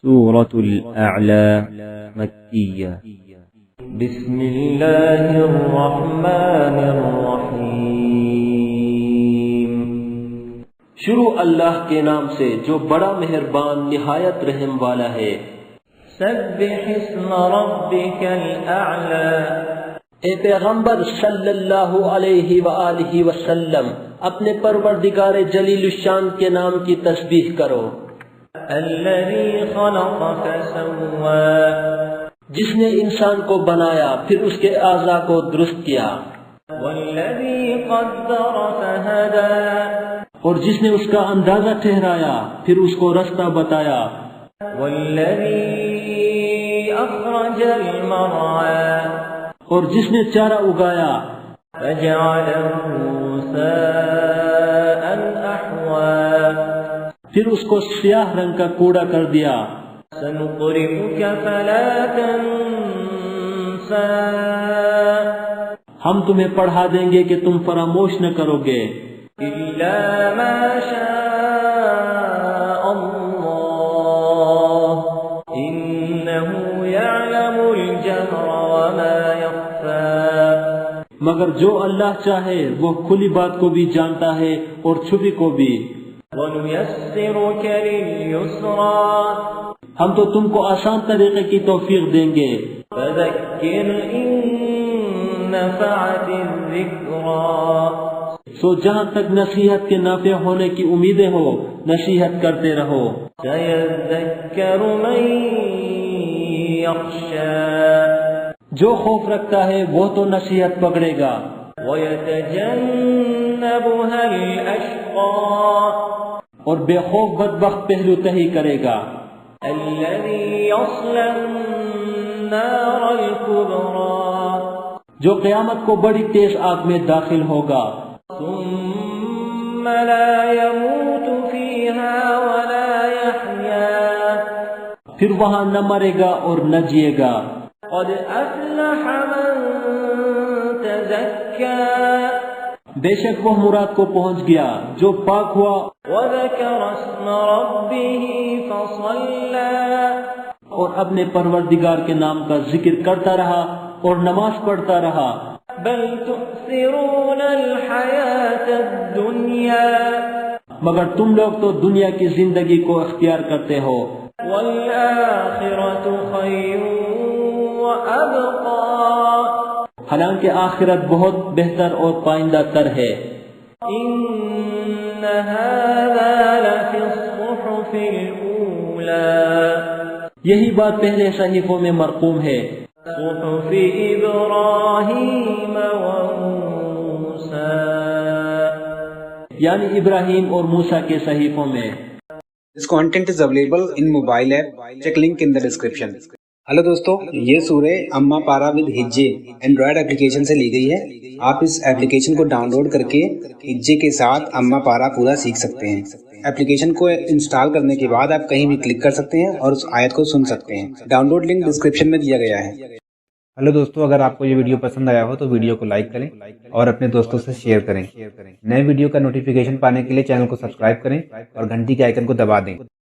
سورة الأعلى مكية بسم اللہ الرحمن الرحیم شروع اللہ کے نام سے جو بڑا مہربان نہایت رحم والا ہے۔ سبح اسم ربک الاعلی، اے پیغمبر صلی اللہ علیہ وآلہ وسلم اپنے پروردگار جلیل الشان کے نام کی تسبیح کرو۔ الذی خلق فسوی، جس نے انسان کو بنایا پھر اس کے اعضاء کو درست کیا۔ والذی قدر فہدی، اور جس نے اس کا اندازہ ٹھہرایا پھر اس کو رستہ بتایا۔ والذی اخرج المرعی، اور جس نے چارہ اگایا۔ فجعلہ غثاء احوی، پھر اس کو سیاہ رنگ کا کوڑا کر دیا۔ سنقرئک فلا تنسى، ہم تمہیں پڑھا دیں گے کہ تم فراموش نہ کرو گے۔ الا ما شاء اللہ انه يعلم الجهر وما يخفى، مگر جو اللہ چاہے وہ کھلی بات کو بھی جانتا ہے اور چھپی کو بھی۔ وَنُيَسِّرُكَ لِلْيُسْرَىٰ، ہم تو تم کو آسان طریقے کی توفیق دیں گے۔ فَذَكِّرْ إِن نَفَعَتِ الذِّكْرَىٰ، سو جہاں تک نصیحت کے نافع ہونے کی امیدیں ہو نصیحت کرتے رہو۔ سَيَذَّكَّرُ مَن يَخْشَىٰ، جو خوف رکھتا ہے وہ تو نصیحت پکڑے گا۔ وَيَتَجَنَّبُهَا الْأَشْقَىٰ، اور بے خوف بدبخت پہلو تہی کرے گا۔ الذی یصلی النار الکبریٰ، جو قیامت کو بڑی تیز آگ میں داخل ہوگا۔ ثم لا يموت فیہا ولا یحییٰ، پھر وہاں نہ مرے گا اور نہ جیے گا۔ قد افلح من تزکی، بے شک وہ مراد کو پہنچ گیا جو پاک ہوا۔ وَذَكَرَ اسْمَ رَبِّهِ فَصَلَّى، اور اپنے پروردگار کے نام کا ذکر کرتا رہا اور نماز پڑھتا رہا۔ بل تؤثرون الحیاة الدنیا، مگر تم لوگ تو دنیا کی زندگی کو اختیار کرتے ہو۔ وَالْآخِرَةُ خَيْرٌ وَأَبْقَىٰ، حالانکہ آخرت بہت بہتر اور پائندہ تر ہے۔ ان هذا لفی الصحف الاولی، یہی بات پہلے صحیفوں میں مرقوم ہے۔ صحف ابراہیم وموسیٰ، یعنی ابراہیم اور موسیٰ کے صحیفوں میں۔ This content is available in mobile app. Check link in the description. Hello دوستو، یہ سورہ اما پارا ود ہجے اینڈرائڈ اپلیکیشن سے لی گئی ہے۔ آپ اس اپلیکیشن کو ڈاؤن لوڈ کر کے ہجے کے ساتھ اما پارا پورا سیکھ سکتے ہیں۔ اپلیکیشن کو انسٹال کرنے کے بعد آپ کہیں بھی کلک کر سکتے ہیں اور اس آیت کو سن سکتے ہیں۔ ڈاؤن لوڈ لنک ڈسکرپشن میں دیا گیا ہے۔ ہلو دوستو، اگر آپ کو یہ ویڈیو پسند آیا ہو تو ویڈیو کو لائک کریں اور اپنے دوستوں سے شیئر کریں۔ نئے ویڈیو کا نوٹیفیکیشن پانے کے لیے چینل کو سبسکرائب کریں اور گھنٹی کے آئیکن کو دبا دیں۔